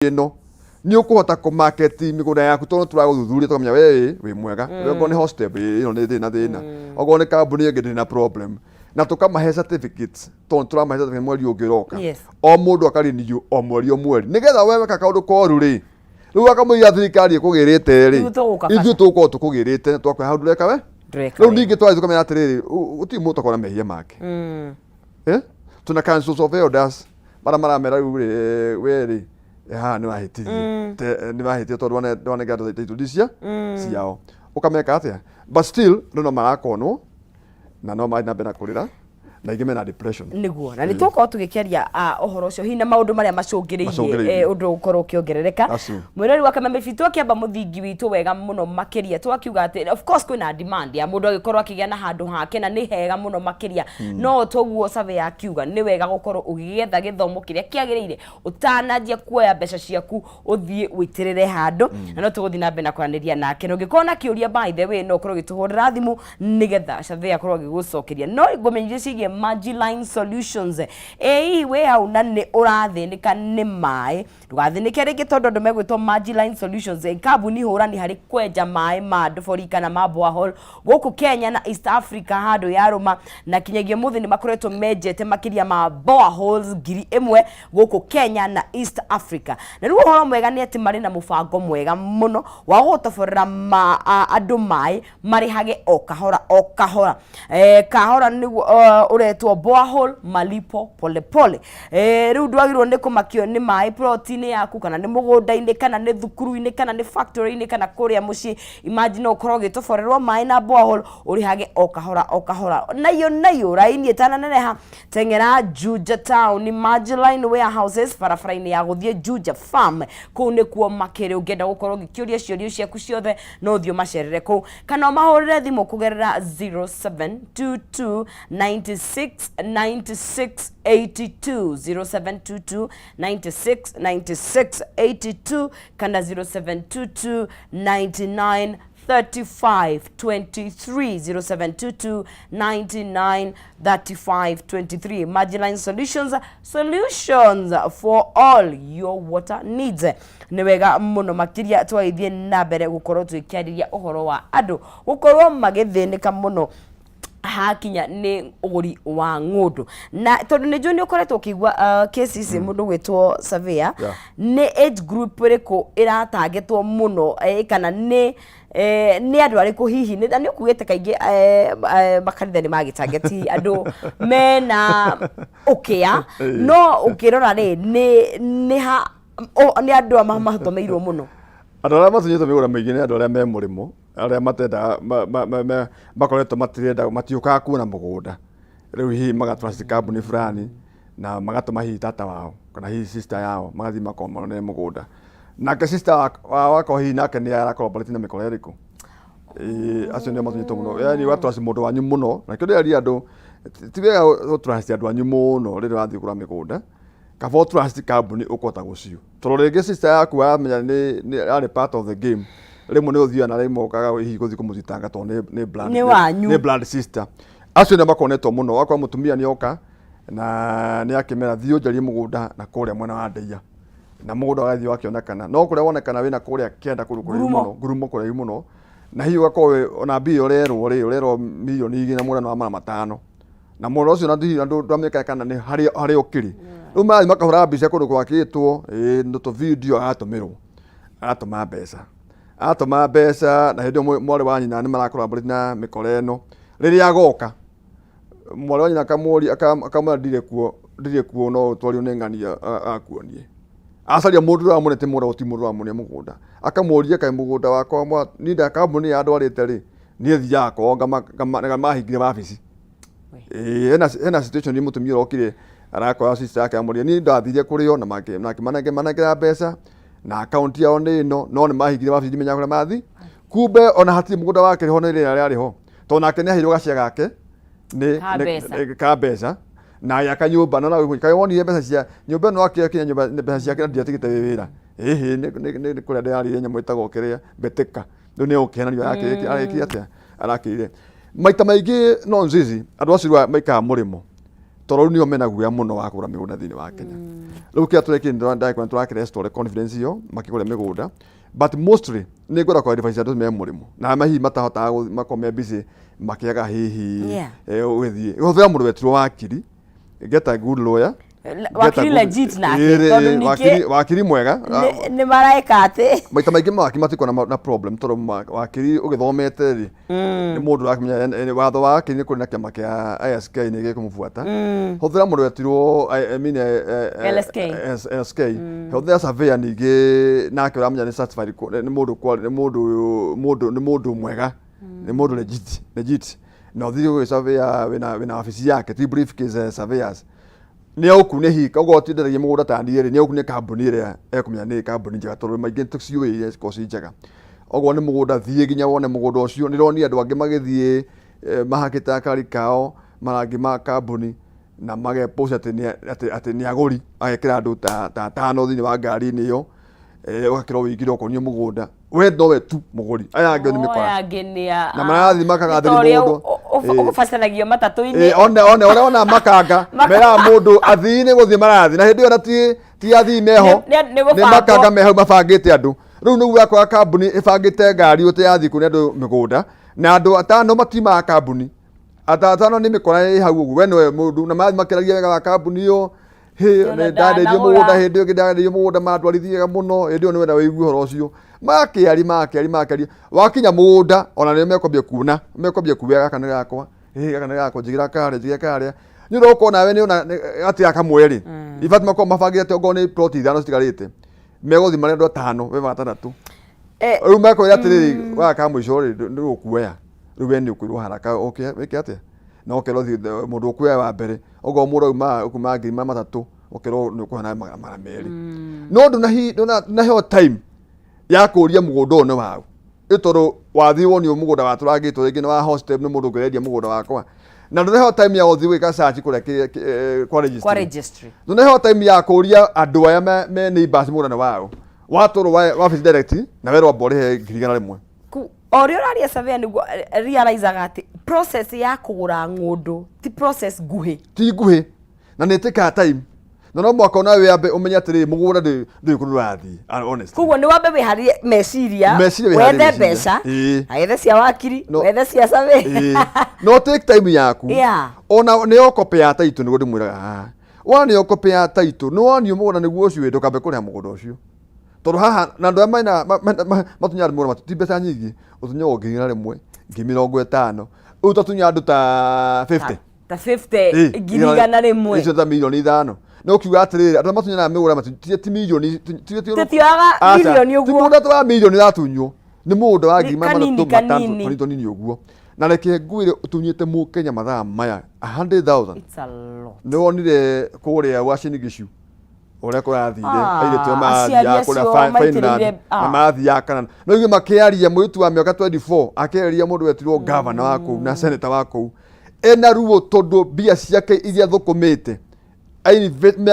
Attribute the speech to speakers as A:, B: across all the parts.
A: ino ni ukuhota ku market migunda yaku tono turaguthuthurĩa tukamenya we mwega ngo ni hostep ino ni thina ogo ni kambuni yengi ndina problem na tukamahe certificates tono turamahe certificate mweri ungiroka o mundu akarinio o mweri nigetha wewe ka kaundu koru ri riu akamũiya thirikari ikugirite ri ithu tuko tukugirite twakwe handu reka we riu ningi twari tukamenya atiriri uti mutu akona mehia make tuna cancel of orders maramera riu we ri ni wahitirie tondu wane gado itudicia ciao ukameka atia but still no marakonwo na no maina bena kurira na igime na depression
B: niguo na nitoko tugikiaria ohoro ucio hina maundu maria macungiririe undu ukoro ukiongerereka mwirori wa Kameme fitu akiamba muthingi witu wega muno makiria twakiuga ati of course kwina demand ya mundu agikorwo akigia na handu hake na ni hega muno makiria no toguo survey akiuga ni wega gukorwo ugigetha githomo kiria kiagirire utanajia kuoya mbeca ciaku uthie witirire handu na no tuguthi na mbena kwaniria nake no ngikona kiuria by the way no ukorwo gituhurira thimu nigetha survey akorwo gigucokeria no ngomenyire cigie Marginline Solutions we au na ni urathinika ni mai ndugathinike ringi tondu ndu megwitwo Marginline Solutions kambuni hurani hari kwenja mai ma nduborika na maboahol guku Kenya na East Africa handu yaruma na kinyagia muthi ni makoretwo menjete makiria ma boreholes 1,000 guku Kenya na East Africa na riu horo mwega ni ati mari na mubango mwega muno wa gutoborera andu mai marihage o kahora kahora ni uretwo borehole malipo pole pole riu ndwagirwo ni kumakio ni mai protein yaku kana ni mugunda-ini kana ni thukuru-ini kana ni factory-ini kana kuria muci imagine ukorwo gitoborerwo mai na borehole urihage o kahora nayo raini etananeneha tengera Juja town ni Marginline warehouses barabara-ini ya guthie Juja farm ku ni kuo makiri ungenda gukorwo gikiuria ciuria ciaku ciothe no thio macerere ku kana mahurire thimu kugerera 0722 96 96 82 0722 96 96 82 kana 0722 99 35 23 0722 99 35 23 Marginline Solutions for all your water needs ni wega muno makiria twaithie na mbere gukorwo twikiariria uhoro wa andu gukorwo magithinika muno hakinya ni uguri wa ngundu na tondu ni juni ukoretwo ukigwa cases mundu gwitwo surveyor ni age group riko iratargetwo muno kana ni andu ariku hihi ni ukugete kaingi makanitha ni magitargeti andu mena ukia no ukirora ri ni andu amahatomeirwo muno
A: andu aria matunyite migura maingi ni andu aria me murimo aria matenda makoretwo matirenda matiukaga kuona mugunda riu hihi magatrust company fulani na magatuma hihi tata wao kana hihi sister yao magathi makomona ni mugunda nake sister wako hihi nake ni arakorobati na mikoro iriku acio ndio matunyite muno yani watrust mundu wanyu muno na kĩndũ ari andu ti wega gutrust andu wanyu muno rĩrĩa wathi kũgũra mĩgũnda kaba trust company ukota gucio tondũ rĩngĩ sister yaku amenya ni ari part of the game rimwe ni uthia na rimwe ukaga hihi guthi kumutitanga to ni blood sister acio nĩ makonetwo muno wakwa mutumia ni oka na ni akimera thio njari mugunda na kuria mwena wa Ndeia na mugunda wathi wakionekana no kuria wonekana wina kuria kenda gurumo kuria muno na hiyo gako ona bio rero milioni 2.5 na muno ucio na ndi andu ndameka kana ni hari okiri riu mathi makahura mbica kundu gwakitwo ndo video atuma mbeca na hindi mwari wa nyina ni marakorabori na mikoro eno riria agoka mwari wa nyina akamwira ndire kuo no twario ni ng'ania akuonie acaria mundu wa munete mura utimuru wa munia mugunda akamuria kai mugunda wakwa ni nda kambuni ya ndwarite ri ni thia ko mahingire wabici ena situation ni mutumia rokire arakoya sister yake amuria ni ndathirie kurio na manake mbeca na account yao ni no ni mahingire wabici menya kure mathi kumbe ona hati mugunda wake riho ni rira riho to nake ni ahirwo gacia gake ni ka mbeca na yaka nyumba na kai woni mbeca cia nyumba no akinya nyumba mbeca ciake ndiatigite wira ni kuria ndari nyamu itago kiria beteka ndo ni ukenanio yake arekire atia arakire maita maingi no nzizi andu acio maika murimo toro nio mena guya muno wa kugura migunda thini wa Kenya riu kia tureki ndai turaki restore confidence yo makigura migunda but mostly ni ngora kwa advice ado me murimu na mahi matahota makome busy makiaga hihi withie gothera mundu wetiro wakiri get a good lawyer
B: wakiri legit nake tondu nike
A: wakiri mwega
B: ni maraika ate
A: maita maingi mawaki matiko na problem toro wakiri ugithomete ri ni mundu akamenya watho wake ni kuri na kiama kia ISK ni gikumufuata hothera mundu wetiro I mean LSK hothera surveyor ningi nake uramenya ni certified ni mundu mwega ni mundu legit na uthiri surveyor wina ofisi yake ti briefcase surveyors ni okune hika ugotindiragia mugunda tandire ni okune kambuni ire ekumenya ni kambuni njega tondu maingi tuciuire kosi njega ogwo ni mugunda thie ginya wone mugunda ucio ni roni andu angi magithie mahakita kari kao marangi ma kambuni na mage post ati ni aguri agekira andu ta tano thini wa ngari ni yo ugakira wigire okonio mugunda we no tu muguri aya angi ni mikora na marathi makagathiri mundu
B: ufacanagia matatu-ini
A: ona makanga mera mundu athini guthie marathi na hindi ona ti athii meho ni makanga meho mabangite andu riu ni gwakwa kambuni ibangite ngari uti yathi kuni andu migunda na andu atano matima kambuni atano ni mikora hau uguo we no mundu na mathi makiragia wega wa kambuni yo ne ndanderio mugunda hindi yo ndanderio mugunda mandwarithiega muno hindi yo ni wenda wiigua horo ucio makiari wakinya mugunda ona ni mekwambia kuwega kana gakwa gaka ni gakwa jigira kare nyuro ko nawe ni ona ati akamweri ifat mako mafagire te ogone plot ithano citigarite megothi mari andu atano we batatu riu meko ati wa kamwisho ni ukuoya riu we ni ukwirwo haraka okay weke ate na okero thi mundu ukuoya wa mbere ogo muro kuma ngiri matatu okero ni ukuhana mara meri no na he time ya kuria mugunda ono wao itoro wathi woni mugunda waturagitwo ringi ni wa hostel ni mundu ngeredia mugunda wakwa na ndoneho time ya uthi wika search kure kwa registry ndoneho time ya kuria andu aya me neighbors mugunda wao watoro wa vice direct na wero abore ngirigana rimwe
B: ori oraria survey ni realize ati process ya kugura ngundu ti process guhi na neteka time no mwaka na we ambe umenya atiri mugunda ndi kururathi honest kugo ni wambe we hari meciria wethe mbeca aithe cia wakiri wethe cia survey
A: no take time yaku ona ni okope ya title ni ndimwiraga wani okope ya title no wani mugunda niguo ucio we ndukambe kuria mugunda ucio tondu haha na ndu maina matunyari mugunda matibeca nyingi utunyo ngira rimwe 50 utatunya andu ta
B: 50 ngirigana rimwe
A: icio ta milioni 5 no kiuga atiriri andu matunyana migura ti milioni
B: titiaga milioni uguo
A: ti mundu wa milioni ratunyo ni mundu wa ngima matatu nini uguo na reke ngwire utunyite mu Kenya mathaa maya 100,000
B: it's a lot
A: no onire kuria washini gishu ore ko athire aire tu ma ya kura fine na mathi ya kana no ngi makiaria mwitu wa miaka 24 akeria mundu wetirwo governor wako na senator wako ena ruo tondu bia ciake iria thukumite ai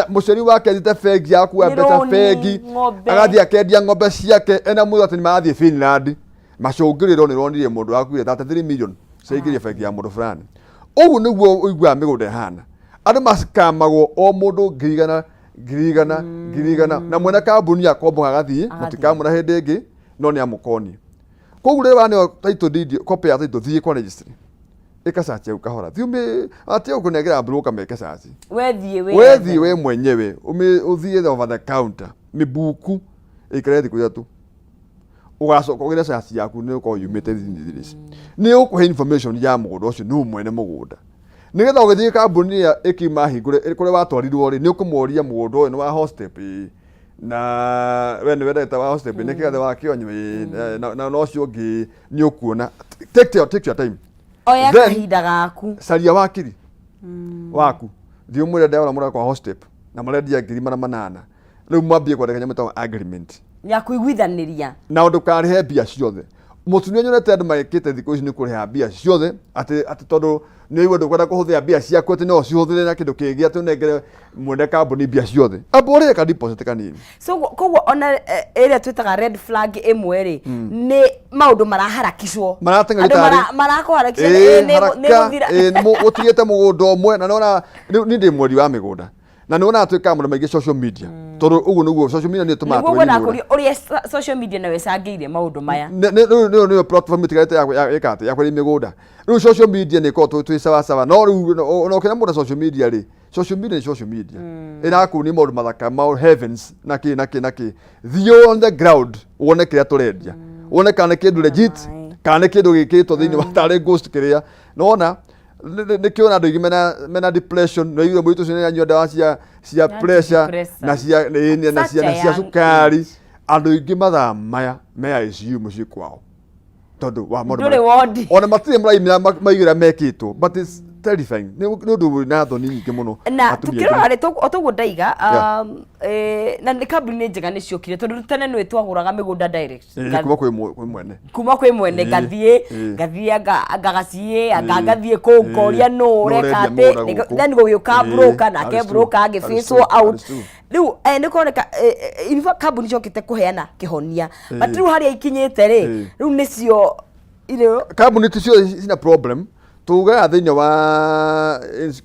A: muceri wake athite fegi yaku abeta fegi agathia akendia ng'ombe ciake ena mwiri ati mathie Finland macungiriro ni ronire mundu wakuire 33 million caigirie fegi ya mundu fulani ugu niguo uigua migunda hana andu masikamago o mundu ngirigana na mwena kambuni akombo agathie mutikamuna hindi ingi no ni amukoni koguo riwa ni title deed copy ya title thie kwa registry ikasache ukahora thiume ati ukunegera broker meke saci wethi we mwenyewe uthie over the counter mibuku ikredi kuya tu ugacoka ugira saci yaku ni uko yumite thini ni ukuhe information ya mugunda ucio ni mwene mugunda nigetha ugithie kambuni ya ikima hingure kure watwarirwo ri ni ukumuoria mugunda uyu ni wa hostep na we ni wendete wa hostep ni kigathe wa kionyo na no cio ngi ni ukuona take your time
B: oya kahinda gaku
A: saria wakiri waku thio mwire ndawa mura kwa hostep na marendia 8,000 riu mwambie kwandika nyamata agreement
B: ya kuiguithaniria
A: na undu karihe bia ciothe mutumia nyonete andu magikite thiku ici ni kuriha mbia ciothe ati tondu ni iwe ndukwenda kuhuthira mbia ciaku ati no cihuthire na kindu kingi ati unengere mwene kambuni mbia ciothe ambore ka deposit kanini
B: so koguo ona area twitaga red flag imwe ri ni maundu maraharakicwo marakoharakicwo ni guthira
A: utigite mugunda umwe na nona ni ndi mweri wa migunda na nona atwika mundu maingi social media tondu uguo niguo social media ni tumatwa
B: niguo na kuri uri social media na wecangeire maundu maya
A: ni platform itigarite ya kwari migunda riu social media ni ko twi sawa no riu no kena mundu social media ri social media ina ku ni maundu mathaka ma heavens naki thio on the ground wone kiria turendia wone kana kindu legit kana kindu gikitwo thiini wa tare ghost kiria nona nikiona andu ingi mena depression no iwe mwitu cine anyua dawa cia pressure na cia sukari andu ingi mathaa maya meya ICU mucii kwao tondu wa maundu ona matire mraimira maigira mekitwo but it's terrifying ni undu na thoni nyingi muno
B: na tukirora ri otuguo ndaiga na ni kambuni njega ni ciokire tondu tene nwe twaguraga migunda direct kuma kwi mwene gathie agathie kunkoria no ureka ati then gugiuka broker na ke broker agifacwo out riu ni kuoneka infa kambuni ciokite kuheana kihonia but riu haria ikinyite ri riu nicio
A: kambuni ticio sina problem tuga thiini wa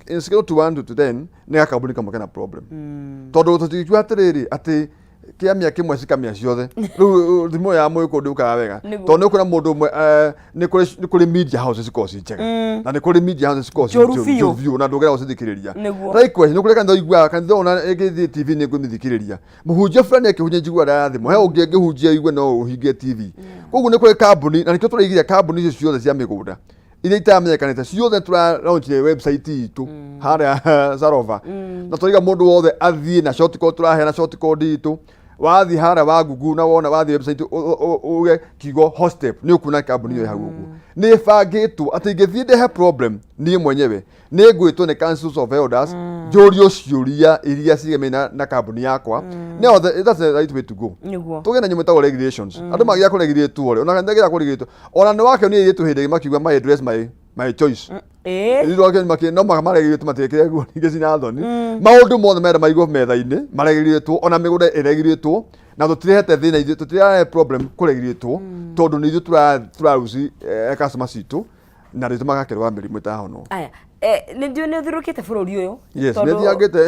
A: in scale to 1 to 10 ni akambuni kama kana problem tondu tutikwa atiriri ati kiamia kimwe cikamia ciothe riu thimo ya mwe kundu ukaga wega tondu kuna mundu mwe ni kuri media houses cause njega na ni kuri media houses cause view na ndugera ucithikiriria likewise ni kuri kanitha igwa kanitha ona egithi TV ni ngumithikiriria muhunjia fulani akihunjia njigwa da thimo he ungi ngihunjia igwe no uhingie TV koguo ni kuri kambuni na nikio turaigiria kambuni icio ciothe cia migunda ile itamenyekanite ciothe tura launch website itu haria Sarova na turiga mundu wothe athie na shortcode turahe na shortcode itu wathi haria wa Google na wona wathi website uge kigo hostep ni ukuna kambuni yo hagugu ni fagitwo ati ngithie ndehe problem ni mwenyewe ni ngwitwo ni councils of elders jorio ciuria iria cigemena na kambuni yakwa no that's the right way to go tugena nyumeta regulations andu magia ko regulate ore ona kandagira ko regulate ona ni wake ni iritu hinde makiwa my address my choice iritu wake makia no maregulate matekire guo ngezi na thoni maundu mothe mera maigo metha-ini maregulate ona migunda iregulate na tutirehete thina ithu tutirahe problem kuregulate tondu ni ithu turaruci customer citu na ritu magakerwa mirimu ta hono
B: aya ni ndio ni thurukite bururi uyu
A: yes ni thiangite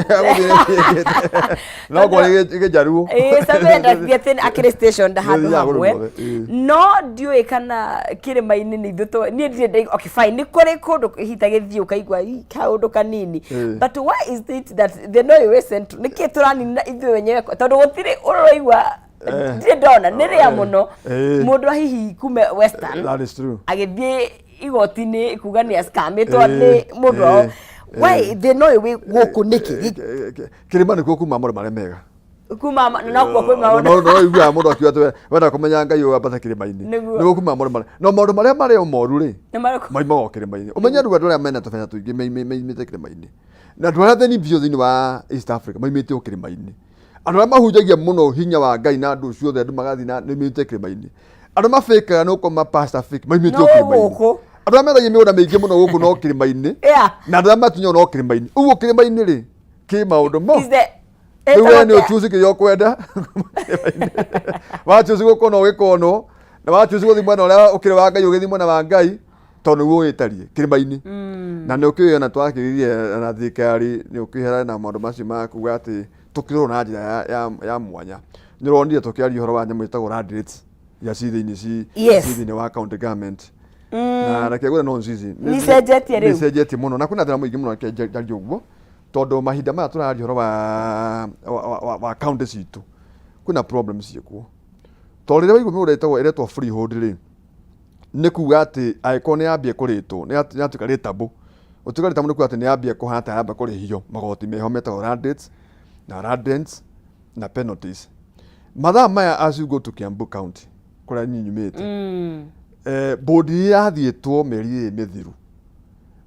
A: no ko ige jaru
B: sabenda thiete akire station da handu hamwe no ndio kana kirima-ini ni ithu ni ndire okay fine ni kore kundu hitagithie ukaigwa kaundu kanini but why is it that the no way central ni kiturani na ithu wenyewe tondu gutire uroigwa ndona nire ya muno mundu hihi kume western
A: that is true
B: agithie igotini kuga ni ascamitwa ni mundu why they know we guku niki
A: kirima ni kuma maundu maria mega
B: kuma na kwa kwa maundu
A: no igwa mundu akiwa twe wenda kumenya ngai yo abata kirima-ini ni kuma maundu maria no maundu maria mari moru ri maima kirima-ini umenya ndu andu aria mena tofenya tuingi maimite kirima-ini na andu aria theni bio thini wa East Africa maimite kirima-ini andu aria mahunjagia muno hinya wa ngai na andu ciothe andu magathi na maimite kirima-ini andu mafika no kuma pastor fake maimite kirima-ini andu amethagia migunda miingi muno guku no kirima-ini na andu matunyo no kirima-ini uguo kirima-ini ri ki maundu mo wewe ni uchuzi kiyo kwenda wa chuzi guko no gikono na wa chuzi guthi mwena uria ukire wa ngai ugithi mwena wa ngai tondu guo itarie kirima-ini na ni ukiyo na twakiririe na thikari ni ukihera na maundu macio makuga ati tukirwo na njira ya mwanya ni ronire tukiaria horo wa nyamu itagwo rates ya cithiini cithiini wa county government na nakegura no nzizi
B: ni sejetie riu
A: ni sejetie muno na kuna thira muingi muno kejari uguo tondu mahinda maya turaria horo wa county citu kuna problems ciekuo tondu rira waigua migunda iretwo freehold ri ni kuga ati aiko ni ambie kuritwo ni atuika ritabu utuika ritabu ni kuga ati ni ambie kuhana amba kurihio magoti meho metagwo rates na radents na penalties mathaa maya as you go to Kiambu County kuria nyinyumite bodi yathietwo meri mithiru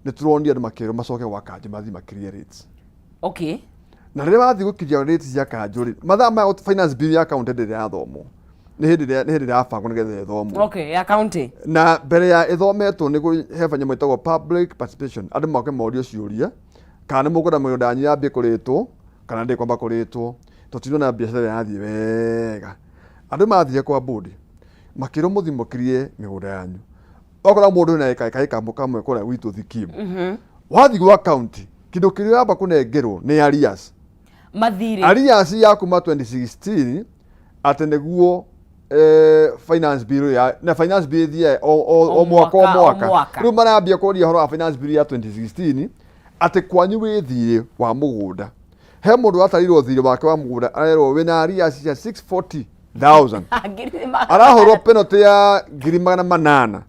A: ni turonia andu makero macoke wakanje mathi makirie rates
B: okay
A: na rira wathi gukiria rates ya kanjuri mathaa maya finance bill ya county ndiri yathomwo nä hä ndä yabangwo nä getha ithomwo.
B: Okay, ya county.
A: Na mbere ya ithometwo nä he banya mwätagwo public participation, andå moke morio ciåria kana nä må kwenda mä gå ndanyu yambie kå rä two kana ndä kwamba kå rä two tå tindå na biacara yathiä wega. Andå mathire kwa bodi makä rwo må thimå kirie mä gå nda yanyu okorwo må ndå na ekaä kamå kamwe kå rä a gwitå thikimu wathiĩ gwa county kä ndå kä rä yamba kå nengerwo nä arias
B: mathire
A: arias ya kuma 2016 atä nä guo finance bill ya na finance bill thie o mwaka rĩu marambia kũria horo wa finance bill ya 2016 atä kwanyu wĩ thirĩ wa mũgũnda he mũndũ atarirwo thirĩ wake wa mũgũnda arerwo wĩna arias ya 640,000 arahũrwo penalty ya 800,000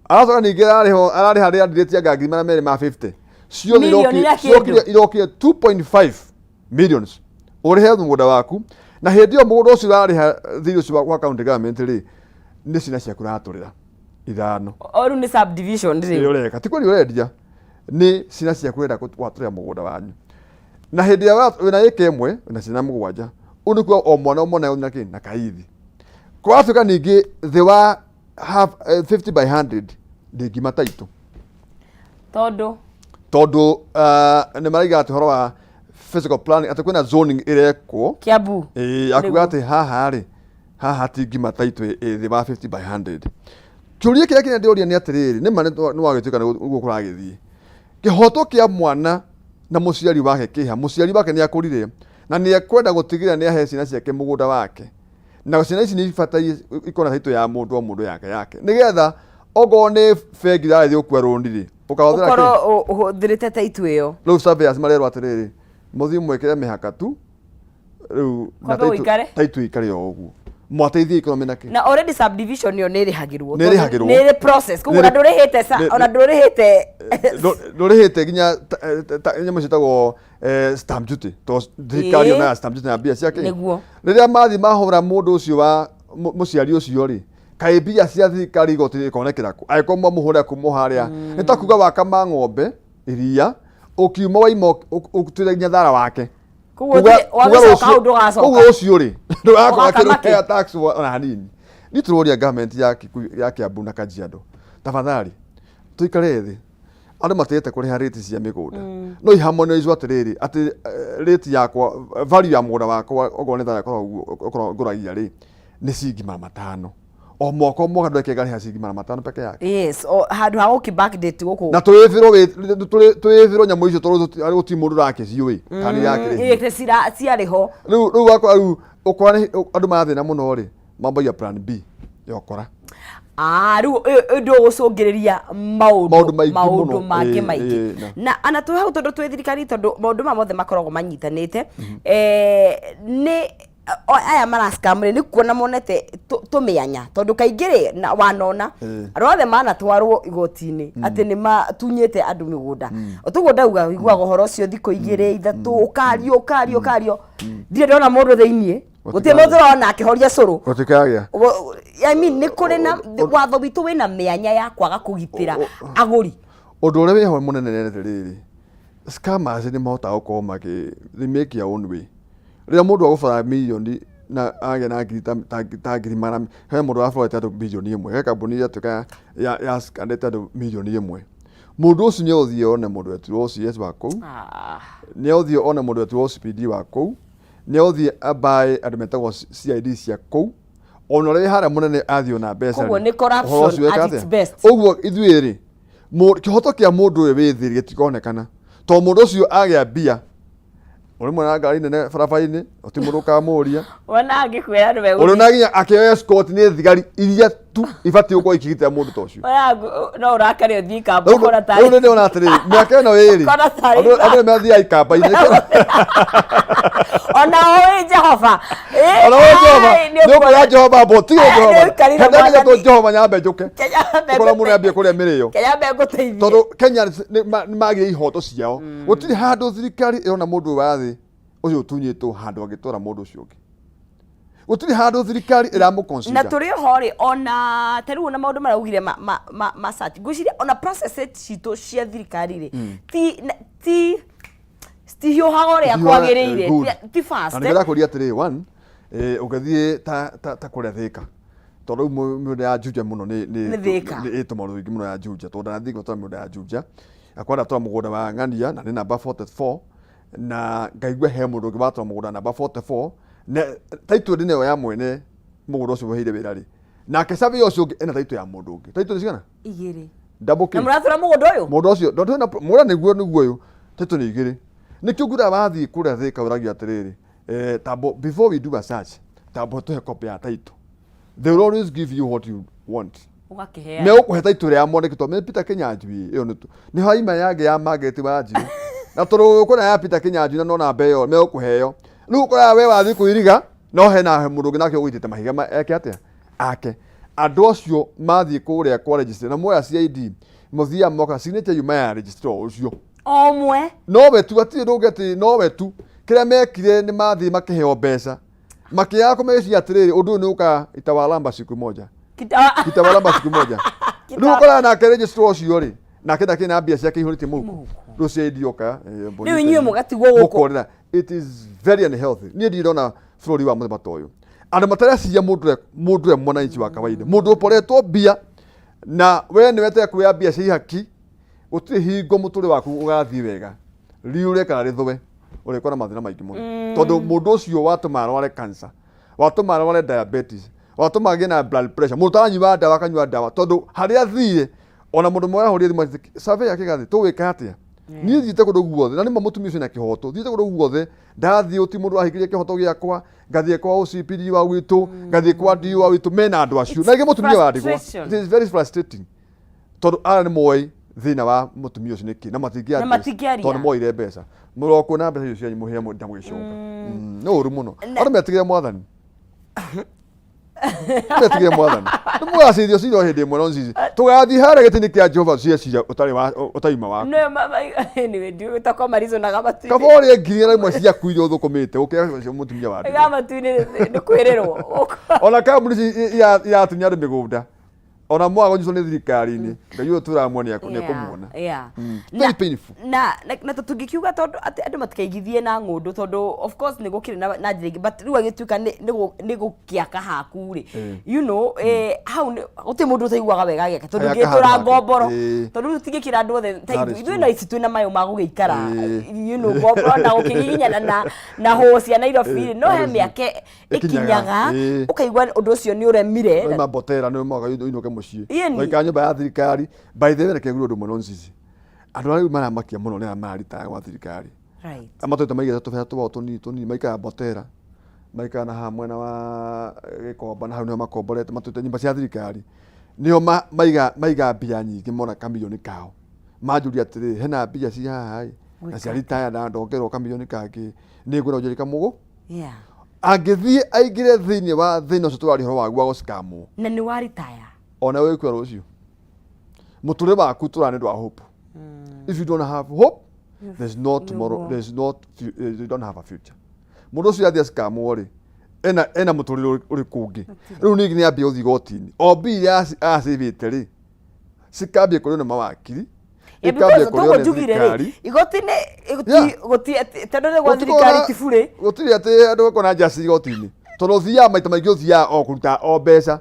A: aracoka ningĩ ararĩha rĩrĩa ndirĩtie anga 250 ciothe irokire 2.5 millions ũrĩhe mũgũnda waku na hĩndĩ ĩyo mũgũnda ũcio ũrarĩha thirĩ ũcio wa county government rĩ nĩ ciana ciaku ũratũrĩra ithano
B: oru nĩ subdivision rĩ
A: ũreka ti kweli ũrendia nĩ ciana ciaku ũrenda gwatũrĩra mũgũnda wanyu na hĩndĩ ĩrĩa wĩna ĩka ĩmwe wĩna ciana mũgwanja ũũ nĩ kuo o mwana na kaithi kwatuĩka ningĩ thĩ wa 50 by 100 ndĩngima taitũ tondũ nĩ maraiga atĩ horo wa physical planning atĩ kwĩna zoning ĩrekwo
B: Kiambu
A: akuga atĩ haha tingima taitũ thĩ wa 50 by 100 kĩũria kĩrĩa kĩrĩa ndĩũria nĩ atĩrĩrĩ nĩma nĩ wagĩtuĩka nĩguo kũragĩthiĩ kĩhoto kĩa mwana na mũciari wake kĩha mũciari wake nĩ akũrire na nĩ ekwenda gũtigĩrĩra nĩ ahe ciana ciake mũgũnda wake na ciana ici nĩ ibataire ikona taitũ ya mũndũ o mũndũ yake nĩgetha okorwo nĩ bengi ĩrathiĩ gũkua rũni rĩ
B: ũkorwo ũhũthĩrĩte taitũ ĩyo
A: rĩu surveyors marerwo atĩrĩrĩ mũthiĩ mwĩkĩre mĩhaka tu rĩu taitũ ikare o ũguo mwateithie economy nake
B: na already subdivision yo nĩ ĩrĩhagĩrwo process kuguo ndũrĩhĩte
A: nginya nyamũ ciĩtagwo stamp duty to thirikari ona stamp duty na mbia ciake rĩrĩa mathi mahũra mũndũ ũcio wa mũciari ũcio rĩ kaĩ mbia cia thirikari igoti ĩkonekera kũ angĩkorwo mamũhũre kuma harĩa nĩ ta kuga wakama ng'ombe iria ũkiuma waima ũtuĩre nginya thara wake kuga ũcio rĩ ndũgakorwo tax ona hanini nĩ tũroria government ya Kiambu na Kajiado tafadhali tuikare thĩ andũ matĩĩte kũrĩha rĩti cia mĩgũnda no iharmonizwo atĩrĩrĩ atĩ rĩti yakwa value ya mũgũnda wakwa okorwo nĩ thara korwo ngũragia rĩ nĩ ciringi 500 o mwaka andũ akegarĩha ciringi 500 peke yake
B: yes o handũ ha gũkĩbackdate gũkũ
A: na twĩbĩrwo nyamũ icio tondũ gũtirĩ mũndũ ũrakĩciũĩ kandi yake
B: ciarĩho
A: rĩu wakora rĩu ũkora andũ mathĩna mũno rĩ mambagia plan B yokora
B: rĩu ũndũ gũcũngĩrĩria maũndũ mangĩ maingĩ na ana twĩ hau tondũ twĩ thirikari tondũ maũndũ ma mothe makoragwo manyitanĩte nĩ aya maraskamre nĩ kuona monete tũmĩanya tondũ kaingĩ rĩ wanona andũ othe manatwarwo igoti-inĩ atĩ nĩ matunyĩte andũ mĩgũnda ũtuguo ndauga wiguaga ũhoro ũcio thikũ 2-3 ũkario ndirĩ ndona mũndũ thĩiniĩ gũtirĩ mũndũ ũrona akĩhoria cũrũ I mean nĩ kũrĩ na watho witũ wĩna mĩanya ya kwaga kũgitĩra agũri
A: ũndũ ũrĩa wĩho mũnene nĩ atĩrĩrĩ scammers nĩ mahotaga gũkorwo they make your own way rĩrĩa mũndũ agũbara milioni na agĩa na ngiri ta ngiri magana he mũndũ wabarĩte andũ bilioni 1 he kambuni yatuĩka ya skandete andũ milioni 1 mũndũ ũcio nĩ ũthiĩ one mũndũ wetirwo CS wa kũu nĩ ũthiĩ one mũndũ wetirwo CPD wa kũu nĩ ũthiĩ abae andũ metagwo CID cia kũu ona ũrĩa harĩa mũnene athiĩ na mbeca
B: koguo nĩ corruption at its best
A: ũguo ithuĩ rĩ kĩhoto kĩa mũndũ ũyũ wĩ thĩ gĩtikonekana to mũndũ ũcio agĩa mbia uri mwana ngari nene barabara-inĩ ũti mũndũ ũkamũria
B: wona angĩkwĩra andũ megũthiĩ
A: ũrĩ na nginya akĩoya escort nĩ thigari iria tu ibatiĩ gũkorwo ikĩgitĩra mũndũ ta ũcio
B: no ũrakare ũthiĩ kamba ũkora tarĩ
A: rĩu nĩ ndĩrona atĩrĩrĩ mĩaka ĩno ĩrĩ andũ nĩ mathiaga ikamba-inĩ ona ũĩ Jehova ona ũĩ Jehova nĩ ũkwĩra Jehova mbo tiga Jehova henda tũ Jehova nyambe njũke ũkora mũndũ yambie kũrĩa mĩrĩo tondũ Kenya nĩ magire ihoto ciao gũtirĩ handũ thirikari ĩrona mũndũ wa thĩ ũcio ũtunyĩtwo handũ angĩtwara mũndũ ũcio ũngĩ gũtirĩ handũ thirikari ĩramũconsider
B: na tũrĩ ho rĩ ona tarĩu ona maũndũ maraugire masearch ngwĩciria ona process citũ cia thirikari rĩ ti hiũhaga ũrĩa kwagĩrĩire ti fast
A: nĩgetha kũria atĩrĩ one ugathie ta kuria Thika tondu miunda ya Juja muno ni itumaru ingi muno ya Juja tondu na Thika tondu miunda ya Juja akwenda tora mugunda wa Ng'ania na ni number 44 na ngaigua he mundu ungi watora mugunda number 44 na title ni ya mwene mugunda ucio wahire wira ri nake sabe ucio ena title ya mundu ungi title ni cigana igiri double kill na murathura mugunda uyu mundu ucio ndona mura niguo uyu title ni igiri nikio ngura wathi kuria Thika uragia atiriri tabo before we do a search tabo to copy ya title they will always give you what you want ugakihea me ukuhe title ya mwone kito me Peter Kinyanjui iyo ni haima yage ya market waji na toro kuna ya Peter Kinyanjui na nona beyo me ukuheyo riu ukora we wathi kuiriga no hena mundu nake ugitite mahiga eke atia ake andu acio mathi kuria kwa register na moya CID muthia moka signature yuma ya register ucio omwe no wetu ati ndugeti no wetu kira mekire ni mathi makiheo mbeca makia kumeci atiriri undu ni uka itawalamba siku moja kitawalamba siku moja riu ukora na register ucio ri na kenda kina mbia ciake ihurite muku ru CID oka
B: ni winyi mugatigwo guko
A: it is very unhealthy ni ndirona flori wa muthemba toyo andu matareciria mundu mwananchi wa kawaida mundu uporetwo mbia na we ni wete kuya mbia cia haki utiri hingo muturi waku ugathii wega riure kana rithwe urikora mathina maingi muno tondu mundu ucio watuma arware cancer watuma arware diabetes watuma agie na blood pressure mundu aranyua dawa akanyua dawa tondu haria thire ona mundu mwara horia thimu survey akigathi tuwika atia ni thite kundu guothe na ni mutumia ucio na kihoto thite kundu guothe ndathi uti mundu ahikirie kihoto giakwa ngathie kwa OCPD wa witu ngathie kwa DU wa witu mena andu acio na ige mutumia wa ndigwa it is very frustrating tondu ara ni moi thina wa mutumia ucio niki na matingiaria tondu moire mbeca muroko na mbeca icio muhia ndamwicunga no uru muno andu metigire mwathani metigire mwathani mwacithio ciro hindi imwe nonzizi tugathi hara gitini kia Jehova cia utaima waku
B: ni wendi utakwa marizo na gamatu
A: kabori ngiri na imwe cia kuire uthukumite ukira mutumia wa ndigwa
B: gamatu ni kwirirwo
A: ona kambuni ya atunya andu migunda ona mwago nyiso ni thirikari-ini ngayo turamwonia kumuona very painful
B: na tutungikiuga tondu ati andu matikaigithie na ngundu tondu of course ni gukire na njira but riu agituika ni gukiaka haku ri you know how uti mundu utaiguaga wega geke tondu ngitura ngomboro tondu tingikira andu othe taigu ithu na ici twina mayo ma gugikara you know ngomboro na gukiginya na hocia na Nairobi no he miake ikinyaga ukaigua undu ucio ni uremire
A: na botera ni mwaga inuke Waika nyumba ya thirikari by the way reke nguru muno nzizi andu ari maramakia muno ni amarita wa thirikari
B: right
A: amatoto maige tatu tuba tuni maika botera maika na hamwe na wa gikomba na hau makomborete matoto nyumba cia thirikari nio maiga mbia nyingi mona kamilioni kao majuri atiri hena mbia cia hai na cia retire na ndongerwo kamilioni kangi ni ngura ujirika mugo angithie aigire thini wa thini ucio twari horo waguo gusikamu
B: na ni wa retire
A: ona we kwa rucio muture waku turane ndwa hope if you don't have hope there's no tomorrow you don't have a future mundu ucio athia scam ri ena muturire uri kungi riu ni nginya ambia uthi gotini obi ya asivite ri sikambie kuri na mawakiri
B: ikambie kuri ri igotini goti tandore gwa thirikari tifure
A: gotiri ati andu kona jasi gotini tondu thia maita maingi uthia o kuruta o mbeca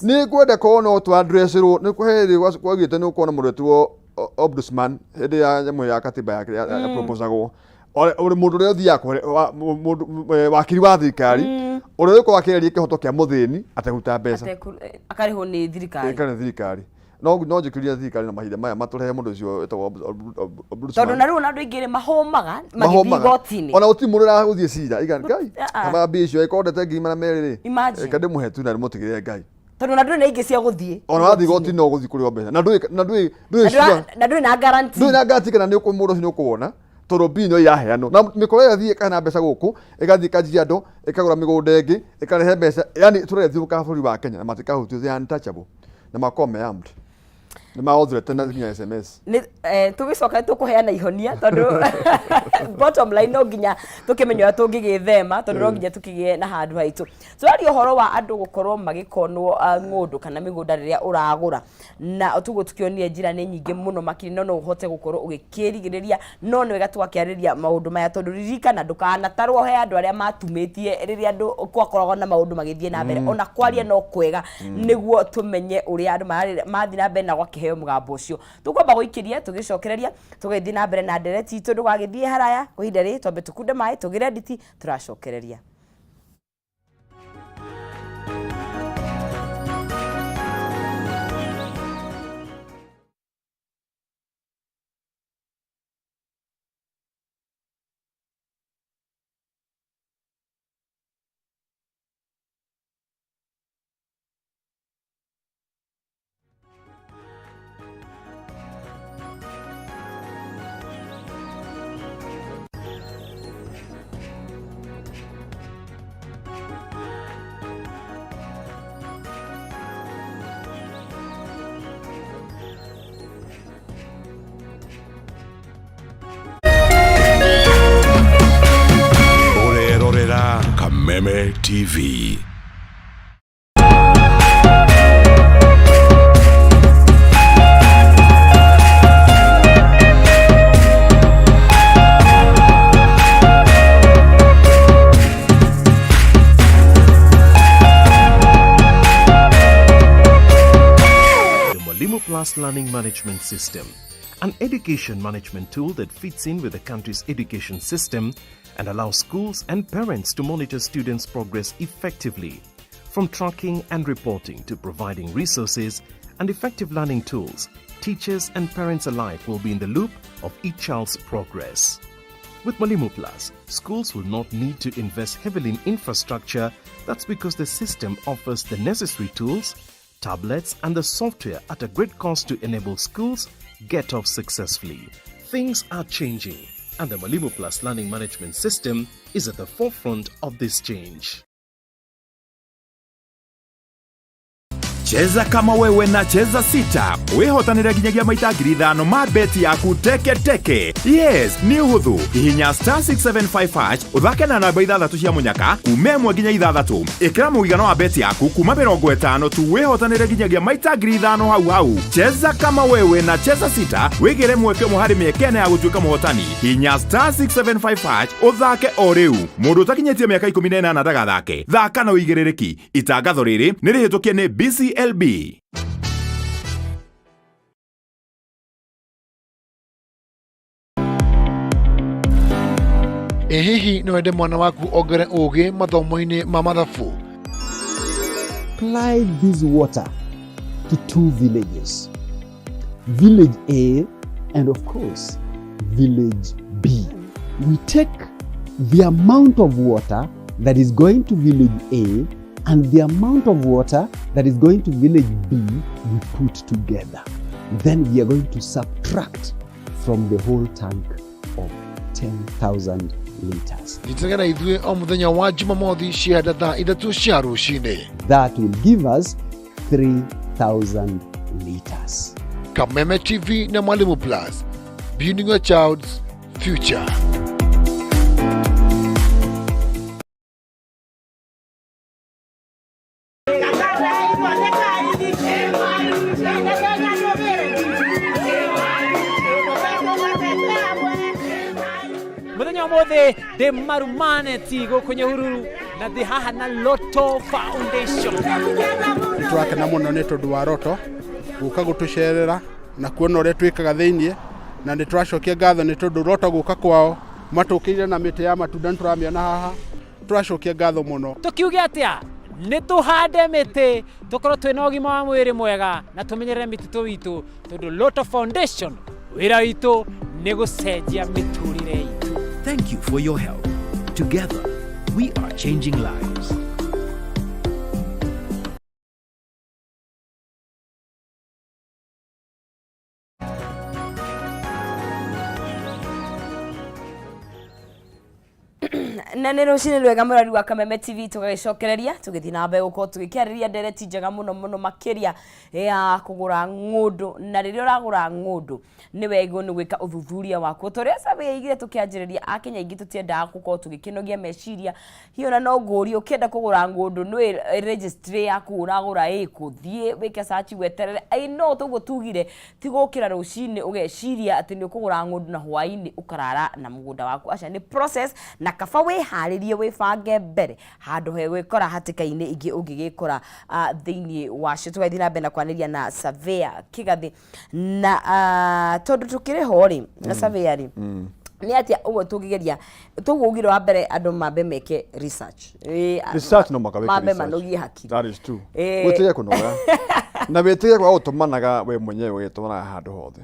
A: ni kwenda kuona tu addressero ni kuheri kwagite ni kuona muretuo ombudsman hindi ya nyamwe ya katiba ya proposago uri mundu ri uthia wakiri wa thirikari uri uko wakireria kihoto kia muthini atakuta mbeca
B: akariho ni
A: thirikari no njikiria thirikari na mahinda maya maturehe mundu ucio etagwo ombudsman
B: tondu na riu andu aingi mahomaga magithi gotini
A: ona uti mundu ra uthie cira igani ngai aba bicio ikondete ngima na meriri kande muhetu na mutigire ngai
B: tondu na ndui na ingi cia guthie
A: ona wathi gotini no guthie kuri mbeca na ndui
B: na guarantee
A: kana ni uko mundu ucio ni ukuwona tondu bino iraheanwo na mikoro ya thie kana mbeca guku igathie kanjia ndo ikagura migunda ingi ikarehe mbeca yani turethi ukaburi wa Kenya na matikahuti the untouchable na makome armed Nĩ maũthire tena nginya SMS.
B: Tũgĩcoka tũkũheana ihonia tondũ bottom line no nginya tũkĩmenya ũrĩa tũngĩgĩthema tondũ no nginya tũkĩgĩe na handũ haitũ. Tũraria ũhoro wa andũ gũkorwo magĩkonwo ng'ũndũ kana mĩgũnda rĩrĩa ũragũra, na ũtugo tukĩonire njĩra nĩ nyingĩ mũno makĩria no ũhote gũkorwo ũgĩkĩrigĩrĩria, no nĩ wega twakĩarĩria maũndũ maya tondũ ririkana ndũkanatarwo he andũ arĩa matumĩtie rĩrĩa andũ kwakoragwo na maũndũ magĩthiĩ na mbere, ona kwaria no kwega nĩguo tũmenye ũrĩa andũ mathiĩ na mbere na gwakĩheo mũgambo ũcio. Tũkwamba gũikĩria tũgĩcokereria tũgĩthiĩ na mbere na ndereti itũ, ndũgagĩthiĩ haraya kwa ihinda rĩrĩ twambe tũkunde maĩ tũgĩre nditi tũracokereria.
C: Kameme TV.
D: Plus Learning Management System, an education management tool that fits in with the country's education system and allows schools and parents to monitor students' progress effectively. From tracking and reporting to providing resources and effective learning tools, teachers and parents alike will be in the loop of each child's progress. With Mwalimu Plus, schools will not need to invest heavily in infrastructure. That's because the system offers the necessary tools, tablets and the software at a great cost to enable schools get off successfully. Things are changing, and the Mwalimu Plus Learning Management System is at the forefront of this change.
E: Cheza kama wewe na cheza sita. Wehotanĩra nginyagia maita 5,000 ma beti yaku teke teke. Yes, ni ũhũthũ. Hihinya *675# uthake na namba 6 cia munyaka kuma 1 nginya 6. Ĩkĩra mũigana wa beti yaku kuma 50 tu wehotanĩra nginyagia maita 5,000 hau. Cheza kama wewe na cheza sita. Wĩgĩre mweke mũharĩ mĩekene ya gũtuĩka mũhotani. Hihinya *675# uthake o rĩu. Mũndũ ũtakinyĩtie mĩaka 18 ndagathake. Thaka na ũigĩrĩrĩki. Itangatho rĩrĩ nĩ rĩhĩtũkie nĩ BCLB.
F: Hihi no wende mwana waku ogere ũgĩ mathomo-inĩ ma mathabu?
G: Apply this water to 2 villages, village A and of course village B. We take the amount of water that is going to village A and the amount of water that is going to village B, we put together. Then we are going to subtract from the whole tank of 10,000 liters.
F: Nitagera ithue o muthenya wa Jumamothi ciada thaa 3 cia rũcinĩ.
G: That will give us 3,000 liters.
F: Kameme TV na Mwalimu Plus, building a child's future.
H: Muthenya mothe de marumaneti gũkũ hururu na de haha na Loto Foundation.
I: Turakena mũno nĩ tondũ wa Loto gũka gũtũcerera na kuona ũrĩa twĩkaga thĩinĩ, na nĩ tũracokia ngatho nĩ tondũ Loto gũka kwao matũkĩire na mĩtĩ ya matunda tũramĩona haha, tũracokia ngatho mũno.
H: Tukiuge atĩa nĩ tũhande mĩtĩ tũkorwo twĩna ũgima wa mwĩrĩ mwega na tũmenyerere mĩtitũ itũ tondũ Loto Foundation wĩra witũ nĩ gũcenjia mĩtũrĩre itũ.
J: Thank you for your help. Together, we are changing lives.
B: na nä rå cinä rwega må rari wa Kameme TV tå gagäcokereria tå gä thiä na mbere gå korwo tå gä kä arä ndereti njega må no makä ria ya kå gå ra ng'å na rä rä a å ragå ra ng'å nä wegå nä gwä ka å thuthuria wakuo tå rä a cabe yaigire tå kä anjä rä ria akenya aingä tå tiendaga gå korwo tå gä kä nogia meciria hiå na no ngå ri å kä enda kå gå ra ng'å nä registry yaku å ragå ra kå thiä wä ke sachi weterere no tå guo tugire ti gå kä ra rå cinä å geciria atä nä å kå gå ra ng'å na hwainä å karara na må gå nda waku aca nä process na kaba wä harä rie wä bange mbere handå he gwä kora hatä ka-inä ingä å ngä gä kora thä-inä wacio tå gathi na mbere na kwanä ria na surveyor kä gathä na tondå tå kä rä ho rä na surveyor rä nä atä å guo tå ngä geria tå guo å gire wa mbere andå mambe meke research
A: no
B: mambe manogie hakiri
A: that is true gå tä kå noga na wä tä kwa gå tå managa we mwenyewe å gä tå managa handå hothe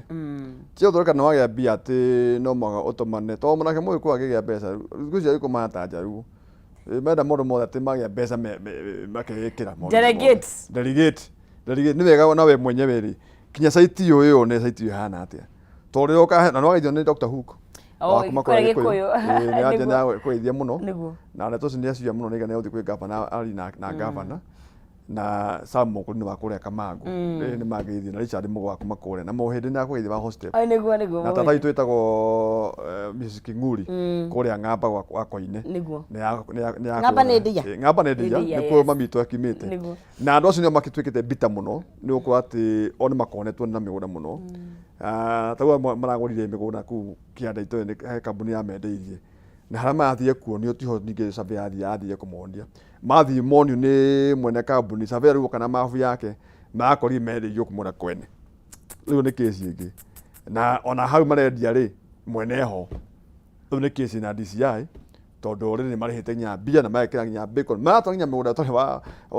A: cio thå reka nä wagä a mbia atä no mwaga å tå mane to manake må gä kå agä gä a mbeca gå cio arä mahata njaru menda må ndå mothe atä magä a mbeca makegä kä ra delegate nä wega na we mwenyewe rä kinya saiti å ä yo nä saiti ä hana atä to rä oka na no gaithio nä Dr. Hook
B: kå
A: nä anjä kå ithia må no na nä tå nä acia må no nä å thiä kwä gavana ari na gavana na Samu kå nä wa kå rä a Kamango nä magä ithie na Richard må gwaku makå rä na må hä ndä nä akå ithie wa hostel na tata itå ä tagwo Mrs. King'uri kå rä a ng'amba gwakoinä ng'amba nä ndia nä kuo mamitå akimä te na andå acio nä makä tuä kä te mbita må no nä å korwo atä o nä makonetwo na mä gå nda må no tau maragå rire mä gå nda kuu kä anda itå he kambuni ya mendeirie na harä a mathiä kuonio tiho ningä cabe athiä kå monia mathiä monio nä mwene kambuni cabe rä u kana mabu yake marakorire mendeirio kå mwena kwene rä u nä kesi ä ngä na ona hau marendia rä mwene ho rä u nä kesi na DCI tondå rä nä marä hä te nginya mbia na magä kä ra nginya maratwara nginya mä gå nda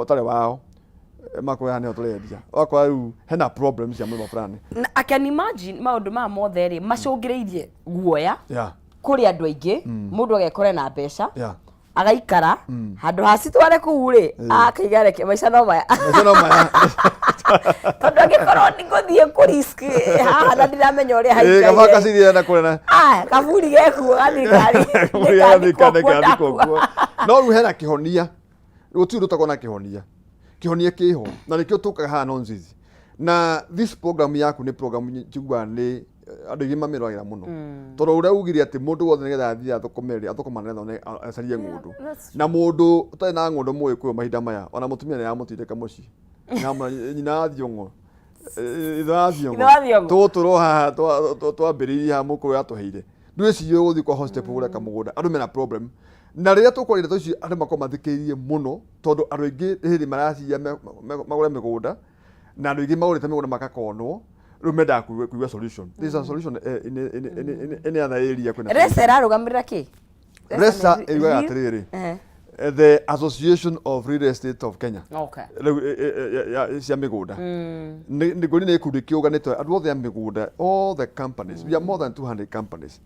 A: tarä wao makwä nä o tå rendia wakora rä u hena problem cia må fulani
B: I can imagine maundu ma mothe ri macungiriirie guoya kuri andu aingi mundu agekore na mbeca agaikara handu hacitware kuu ri akaiga reke maica no maya tondu angikorwo ni nguthie ku risk haha na ndiramenya uria haikaire
A: kabaka ciria na kurena
B: kaburi gekuo gathikari
A: no riu hena kihonia gutiri rutagwo na kihonia kä ho na nä kä o tå kaga haha nonsense na this program yaku nä program njiguaga nä andå aingä mamä rwagä ra må no tondå å rä a ugire atä må ndå wothe nä getha athiä athå kå manetha acarie ng'å ndå na må ndå å tarä na ng'å ndå må gä kå mahinda maya ona må tumia nä ramå tindä ka må ciä nyina athiång'o tå tå ro haha twambä rä irie haha må kå rå atå heire ndwä ciä gå thiä kwa hostep gå reka må gå nda andå mena problem na rä rä a tå kwarä ici andå makorwo mathikä irie må no tondå andå aingä hä rä maraciria magå re mä gå nda na andå aingä magå rä te mä gå nda makakonwo rä u mendaga kuigua solution ä other area
B: resa ärarå gamä rä ra kä
A: resa ä rugaga atä rä rä the Association of Real Estate of Kenya cia mä gå nda nä ngå nä ikundi kä å ganä te andå othe a mä gå nda all the companies we are more than 200 companies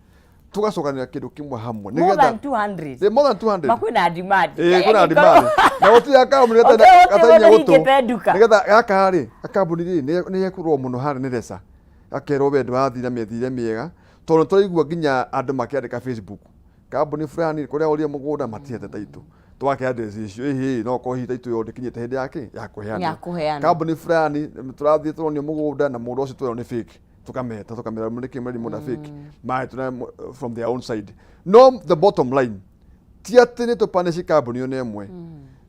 A: tugacokanira kindu kimwe hamwe
B: more than 200
A: makwina
B: demand
A: kwina demand na gutira kambuni gatainya gutu nigetha gaka ri akambuni ri ni yekurwo muno hari ni resa akerwo we ndwathira methire miega tondu turaigua nginya andu makiandika Facebook kambuni fulani kuria uria mugunda matiete taitu twake address icio no ko hita itu yonde kinyete hindi yake ya kuheana kambuni fulani turathie turonio mugunda na mundu ucio twero ni fake tukameta munike mari muda fake mai tuna from their own side no the bottom line ti ati ni tupane kambuni yo nemwe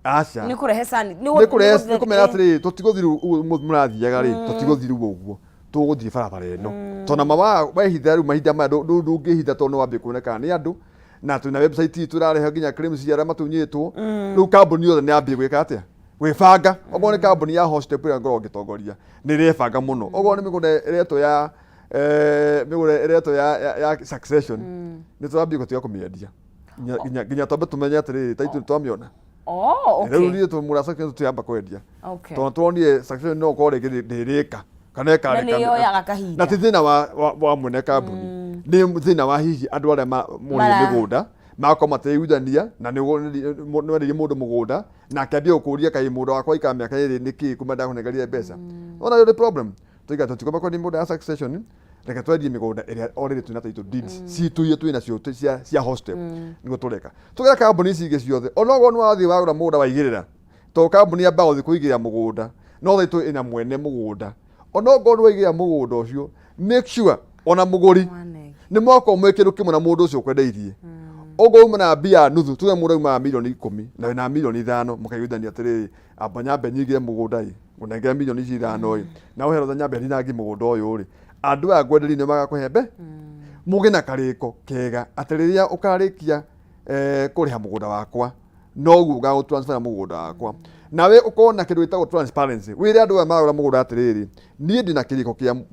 A: aca
B: ni kurehe sani
A: ni kumera atiri tutiguthiru murathiaga ri tutiguthiru uguo tuguthie barabara ino tona mawa wahitha ru mahinda maya ndungihitha tondu wambe kuoneka ni andu na tuna website itu rarehe nginya claims cia matunyitwo riu kambuni yothe ni ambie gwika atia gwibanga ogo ni kambuni ya hostep ya ngoro gitongoria ni rebanga muno ogo ni migunda iretwo ya migunda iretwo ya succession ni twambie gutiga kumiendia nginya twambe tumenye atiri taitu twamiona
B: okay
A: riu ni tumura succession tuyamba kwendia tondu tuonire succession no ko ndirika kana ekareka na ti thina wa mwene kambuni ni thina wa hihi andu aria muri migunda mako mateiguithania na nä wendirie må ndå må gå nda na akäambia gå kå ria kaä må ndå wakwa ikara mä aka ä rä nä kä kuma ndakunengerire mbeca ona yo problem tuiga tutikoma kwa ni må ndå ya succession reke twendie migunda ĩrĩa already twina title deeds ciitũ iria twina cio cia hostel nĩguo tũreka tũgera kambuni ici ingĩ ciothe onogo nĩ wathiĩ wagũra mũgũnda waigĩrĩra to kambuni ya bao kũigĩrĩra mũgũnda no title ĩna mwene mũgũnda onogo nĩ waigĩrĩra mũgũnda ũcio make sure ona mũgũri nĩ mwako mwĩkĩrũ kĩmwe na mũndũ ũcio ũkwendeirie ũgũma na mbia nuthu tuge mũndũ uma milioni 10 na wĩna milioni 5 mũkaiguithania atĩrĩrĩ amba nyambe nyigire mũgũnda ĩ ũnengere milioni 5 ĩ na ũhero nyambe ndinangi mũgũnda ũyũ rĩ andũ a gwenderi nĩ magakũhembe mũgĩ na karĩko kega atĩ rĩrĩa ũkarĩkia kũrĩha mũgũnda wakwa noguo ũgagũtransfer mũgũnda wakwa nawe ũkorwo na kĩndũ gĩtagwo transparency wĩre andũ aya magũra mũgũnda atĩrĩrĩ niĩ ndĩ na kĩrĩko kĩa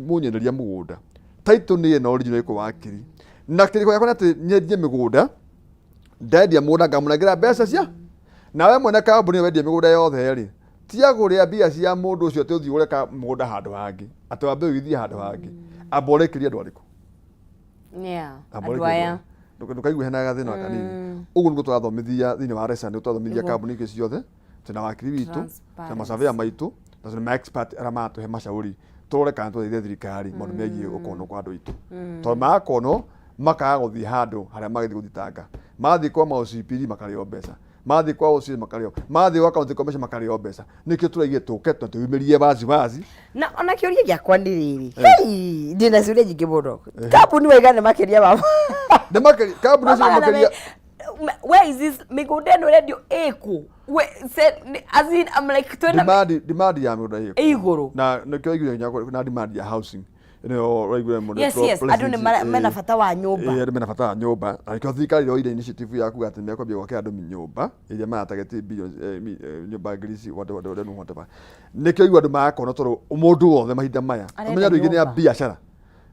A: mũnyenderia mũgũnda title nĩ ĩno original ĩkũ wakiri na kĩrĩko gĩakwa atĩ nyendie mĩgũnda ndendia mũgũnda ngamũnengera mbeca cia nawe mwene kambuni wendia mĩgũnda yothe rĩ tiagũrĩa mbia cia mũndũ ũcio atĩ ũthiĩ ũreka mũgũnda handũ hangĩ atĩ wambe ũgithie handũ hangĩ amba ũrĩkĩrie andũ arĩkũ
B: andũ aya
A: ndũkaigua hena gathĩna kanini ũguo nĩguo tũrathomithia thĩinĩ wa resa nĩguo tũrathomithia kambuni ingĩ ciothe twĩna wakiri witũ na macabĩa maitũ na twĩna expert arĩa maratũhe macaũri tũrore kana tũteithie thirikari maũndũ megiĩ ũkono kwa andũ aitũ tondũ magakono makaga gũthiĩ handũ harĩa magĩthiĩ gũthitanga mathiĩ kwa maOCPD makarĩo mbeca mathiĩ kwa OCS makarĩo mathiĩ kwa county commission makarĩo mbeca nĩkĩo tũraigire tũke tũyumĩrie wazi
B: na ona kĩũria gĩakwa nĩ rĩrĩ ndĩna ciũria nyingĩ mũno kambuni waigana makĩria baba
A: nĩ makĩria kambuni icio makĩria
B: where is this migunda ĩno rendio ĩkũ as in I'm like
A: demand ya migunda ĩkũ
B: igũrũ
A: na nĩkĩo igire na demand ya housing ino raigure mũno
B: yes andũ nĩ mena bata wa nyũmba
A: mena bata wa nyũmba na nĩkĩo thirikari ĩroire initiative ya kuga atĩ nĩmekwambia gwakĩra andũ nyũmba iria maratageti billions nyũmba ngiri whatever nĩkĩo igua andũ magakorwo tondũ mũndũ wothe mahinda maya amenya andũ aingĩ nĩ ya biacara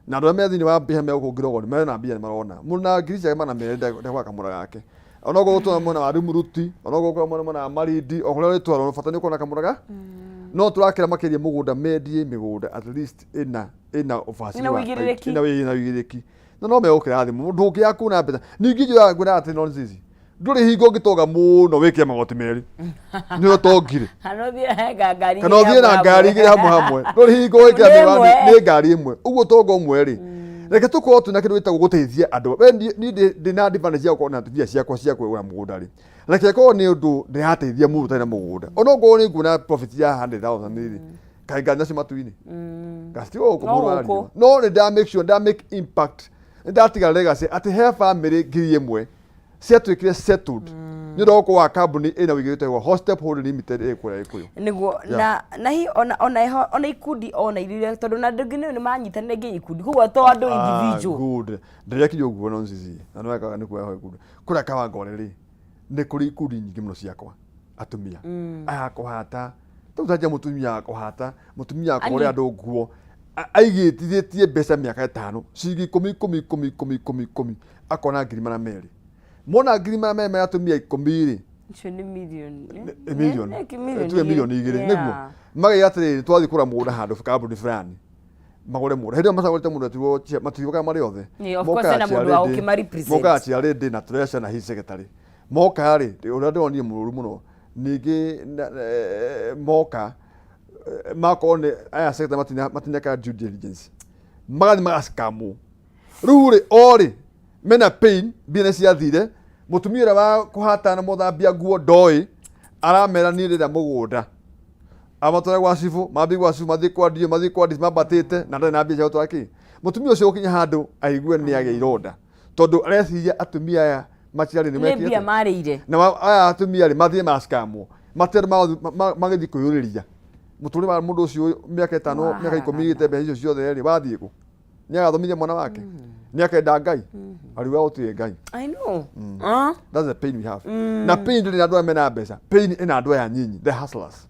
A: na andũ arĩa me thĩinĩ wa biacara megũkũngĩrogwo nĩ mena mbia nĩ marona mũndũ na ngiri ciake mana mĩeri ndegwaka mũra gake onogo gũtwara mwena wa Rumuruti onogo gũkorwo mwena wa Marindi o kũrĩa ũrĩtwarwo bata nĩ ũkuona kamũraga no tũrakĩra makĩria mũgũnda mendie mĩgũnda at least ĩna ũbacĩrĩri wa ĩna wĩigĩrĩki no megũkĩra thĩ mũndũ ũngĩ akuna mbeca ningĩ njũra ngwĩra atĩ nonsense ndũrĩ hingo ũngĩtoga mũno wĩkĩre magoti merĩ nĩ ũtongire kana ũthiĩ na ngari igĩrĩ hamwe ndũrĩ hingo wĩkĩra nĩ ngari ĩmwe ũguo tonga ũmwe rĩ reke tũkorwo twĩna kĩndũ gĩtagwo gũteithia andũ niĩ ndĩna advantage ya gũkorwo na mbia ciakwa cia kũgũra mũgũnda rĩ reke korwo nĩ ũndũ ndĩrateithia mũndũ ũtarĩ na mũgũnda onokorwo nĩ nguona profit ya 100,000 rĩ kaĩ ngari nacio matu-inĩ ngasitiga gũkũ mũrwario no nĩ nda make sure nda make impact nĩ ndatiga legacy atĩ he family ngiri ĩmwe ciatuĩkire settled nĩ ũndũ wa gũkorwo wa kambuni ĩna wĩigĩrĩte wa Hostep Holding Limited ĩkũrĩa ĩkũyũ
B: nĩguo na hi ona ikundi ona iria tondũ na ndũngĩ nĩ manyitanĩra nginya ikundi koguo to andũ individual
A: good ndĩrekire ũguo no nzizi na nĩ wekaga nĩ kuoya ikundi kũrĩa kawangore rĩ nĩ kũrĩ ikundi nyingĩ mũno ciakwa atumia aya kũhata tũtaja mũtumia kũhata mũtumia kũrĩa andũ nguo aigĩtithĩtie mbeca mĩaka 5 cigi 10 akona ngiri mana merĩ mona ngiri mana merĩ atumia 10 rĩ
B: icio nĩ milioni
A: milioni 2 nĩguo magaiga atĩrĩrĩ twathiĩ kũra mũgũnda handũ kambuni fulani magũre mũgũnda hĩndĩ ĩyo macagũrĩte mũndũ tuo matiriũkaga marĩ othe mokaga cia rĩndĩ na treasure na his secretary moka rĩ ũrĩa ndĩronire mũrũru mũno ningĩ moka makorwo nĩ aya secretary matineka due diligence magathi magaskamũ rĩu rĩ orĩ mena pain business yathire mũtumia ũrĩa wa kũhata na mũthambia nguo ndoĩ aramera niĩ rĩrĩa mũgũnda amatwara gwa cibu mambi gwa cibu mathiĩ kwa dio mambatĩte na ndarĩ na mbia cia gũtwara kĩ mũtumia ũcio gũkinya handũ aigue nĩ agĩa ironda tondũ areciria atumia aya maciarĩ nĩ mekĩte
B: marĩire
A: na aya atumia rĩ mathiĩ maskamũ matere magĩthiĩ kwĩyũrĩria mũtũrĩ wa mũndũ ũcio mĩaka 5 mĩaka 10 igĩte mbeca icio ciothe rĩ wathiĩ kũ nĩ agathomithia mwana wake nĩ akenda Ngai ariuga gũtirĩ Ngai
B: I know
A: that's the pain we have na pain ndĩrĩ na andũ mena mbeca pain ĩna andũ aya nyinyi the hustlers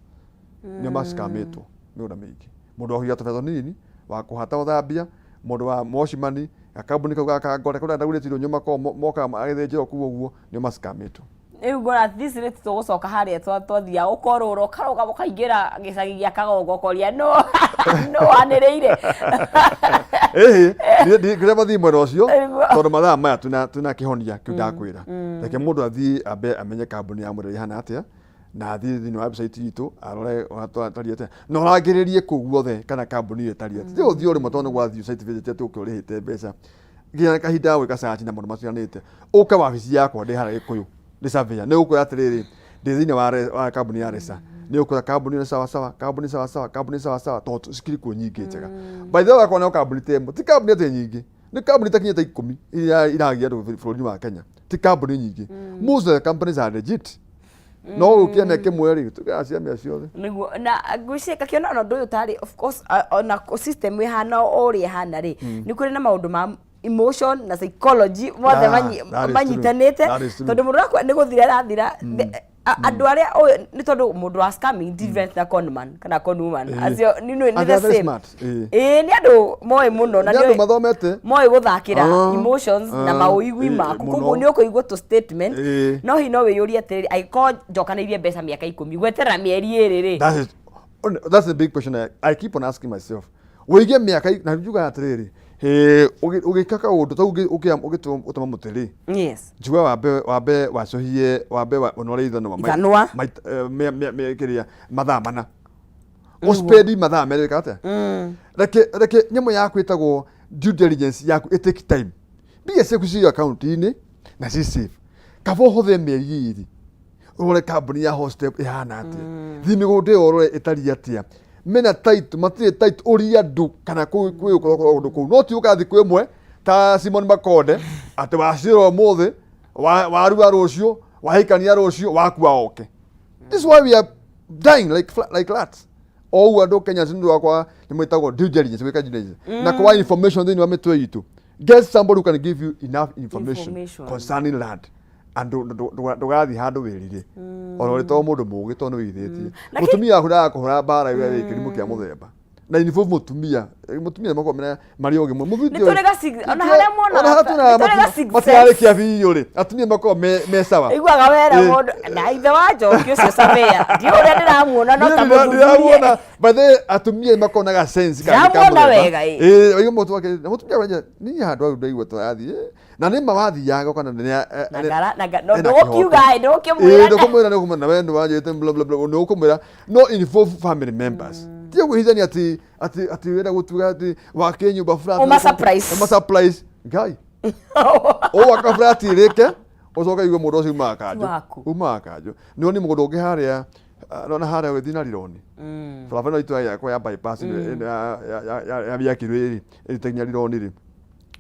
A: nĩ maskamĩtwo nĩ ũndũ mĩingĩ mũndũ wa hiya tũbeca nini wa kũhata ũthambia mũndũ wa moshimani akambuni kauga kangore kũrĩa ndagũrĩtirwo nyuma moka agĩthĩnjĩrwo kuo ũguo nĩ maskamĩtwo
B: rĩu ngona at least rĩ tũgũcoka harĩa twathia ũkorũrwo karoga mũkaingĩra gĩcagi gĩa kagongo ũkoria no anĩrĩire
A: kĩrĩa mathiĩ mwena ũcio tondũ mathaa maya tuna kĩhonia kĩu ndakwĩra reke mũndũ athiĩ ambe amenye kambuni ya mũrĩre ihana atĩa na thiini wa website itu arore atariete no ragiririe ku guothe kana kambuni etariete thio thio ri motone gwa thio site visit tu kurihite mbeca gina kahinda we kasachi na mundu macianite uka wabici yakwa ndi hara Gikuyu ndi surveyor ne uko atiriri ndi thiini wa kambuni ya Resa ni uko kambuni sawa sawa kambuni sawa sawa to sikiri ku nyingi njega by the way akona kambuni tembo ti kambuni te nyingi ni kambuni takinyete 10 iragia ndu bũrũri wa Kenya ti kambuni nyingi most of the companies are legit no ukiene kimweri tugacia mia ciothe
B: niguo na ngwiciria kakiona no ndu utari of course na system ihana ori ihana ri ni kuri na maundu ma emotion na psychology mothe manyitanite tondu mundu wakwa ni guthira rathira andu aria ni tondu mundu wa scamming different na conman kana conwoman acio ni the same ni andu moi muno na ni andu
A: mathomete
B: moi guthakira emotions na mauigwi maku koguo ni ukuigwa to statement no hi no wiyuria atiri aiko njokanairie mbeca miaka 10 gwetera mieri iri ri
A: that's the big question I keep on asking myself wige miaka na njuga atiriri ugikaka undu ta ugituma mutiri
B: yes
A: njua wabe wacohie wabe onore ithano me kiria mathaa mana ospedi mathaa mereka ate reke nyamo yaku itagwo due diligence yaku it take time be security account ini na si safe kavo hothe meri ore kambuni ya hostep ihana ate thimigunde orore itari atia mena tight matire tight ori andu kana kwikoro undu ku no ti ukathi kwimwe ta Simon Makode ati waciro mothe warua rucio wahikania rucio wakua oke this is why we are dying like rats all andu Kenya sindu wakwa nimwitagwo due diligence weka diligence na kwa information thini wa mitwe yitu get somebody who can give you enough information concerning land andu ndugathi handu wirire ono rito mundu mugi tono withetie mutumia akura kuhura bara iwe kirimu kia muthemba na involve mutumia mako mena mari oge mu video
B: nitorega ona haria mona nitorega
A: matiare kia video ri atumia mako me sawa
B: igwaga wera mundu na ithe wa njoki ucio samea ndio uria ndiramuona no ta
A: muthuri but the atumia mako naga sense
B: kana kamwe wega
A: iyo mutumia wanje ni handu ndu to athi na ni mawathi yaga kana
B: na ndo kiuga ndo kimwira
A: ndo kumwira no kumana wendo wajete bla bla bla no kumwira no involve family members tio kuhithani ati wera gutuga ati wake nyumba fulani
B: uma surprise
A: guy o waka fulani reke ucoka igwe mundu ucio uma akajo no ni mundu ungi haria nona haria withina rironi fulani itu yakwa ya bypass ya yakirwe iri teknya rironi ri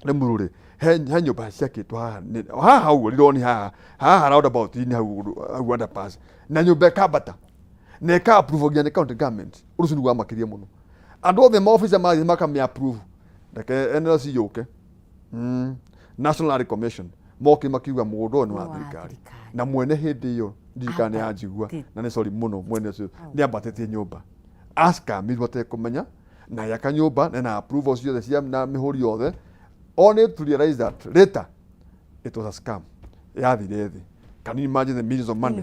A: ni mururi he nyumba ciakitwo haha hau rironi haha round about ini hau underpass na nyumba kabata ne ka approve gya ne county government urusu ni wa makiria muno and all the officer maka me approve like NLC yoke National Commission moki makiwa mugodo ni wa thirikari na mwene hindi yo ndikane ajigua na ne sorry muno mwene cio ni ambatete nyumba aska mitwate kumenya na yaka nyumba na approve ocio the cia na mihuri yothe only to realize that later it was a scam yathire thi. Can you imagine the millions of money?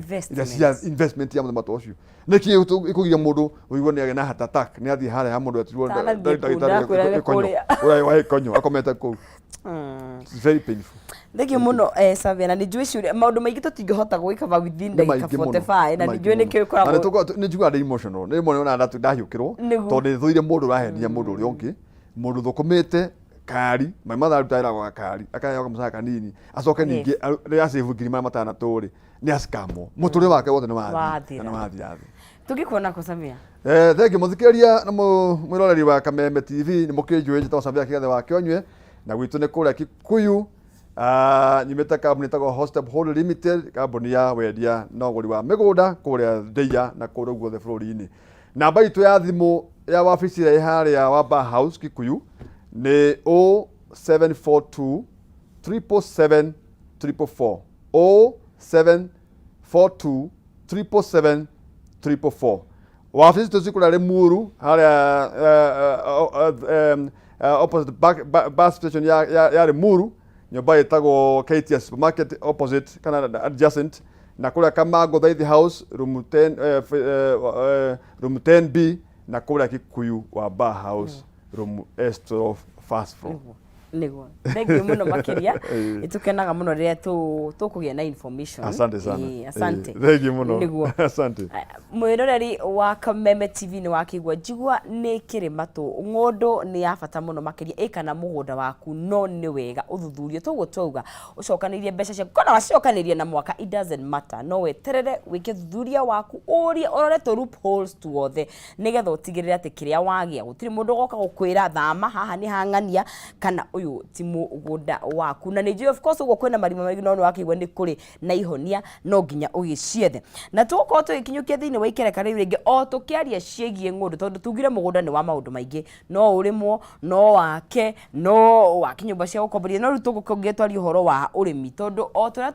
A: Investment ya mutho ucio niki ikugia mundu uigwa ni agena heart attack ni athi hare ha mundu atiwo ura konyo akometa ku it's very painful.
B: Thegi muno Savia ni njui ciuria maundu maingi tutingihota gwika ba within the 45 na njui ni kiu kora
A: ni njui ndi emotional ni mone ona ndatu ndahiukirwo tondu thuire mundu rahenia mundu uri ungi mundu thukumite kari my mother rutaira kwa kari akayoka musaka nini acoke ningi ya save ngiri matana turi ni askamo muturi wake wothe ni wathi na wathi
B: tugikuona ko Savia
A: thegi muthikeria na mwiroreri wa Kameme TV ni mukinjwe njito Savia kigathe wa kionywe na gwitu ni kuria Kikuyu nyimeta kambuni tago Hostep Hold Limited kambuni ya wendia na uguri wa migunda kuria Ndeia na kuria guothe bururi-ini namba itu ya thimu ya wabici ya haria wa Bar House Kikuyu ni 0742 777 444 0742 777 444 wabici tucikura Limuru haria opposite bus station ya Limuru nyumba itagwo KTS supermarket opposite kana adjacent na kuria Kamango Thaithi House room 10B na kuria Kikuyu wa Bar House room S12 first floor
B: niguo thengio muno makiria itukenaga muno riria tukugia na information.
A: Asante sana.
B: Asante.
A: Thengio muno.
B: Niguo.
A: Asante.
B: Mwiroreri wa Kameme TV ni wakigwa jigwa ni kirimatu ngondo ni ya bata muno makiria ikana mugunda waku no ni wega uthuthurio toguo twauga ucokanirie mbeca cia kona wacokanirie na mwaka, it doesn't matter, no weterere wike thuthuria waku uria orore to loopholes tuothe nigetha utigirire ati kiria wagia gutiri mundu goka gukwira thama haha ni hangania kana uyu ti mugunda waku. Na ni of course ugo kwena marima maigi no wakigwa ni kuri na ihonia no nginya ugiciethe na tuko tugikinyukia thiini wa ikereka riu ringi o tukiaria ciegie ngundu tondu tugire mugunda ni wa maundu maingi, no urimwo no wake no wakinyumba cia gukomberia no riu tugukongia twari uhoro wa urimi tondu o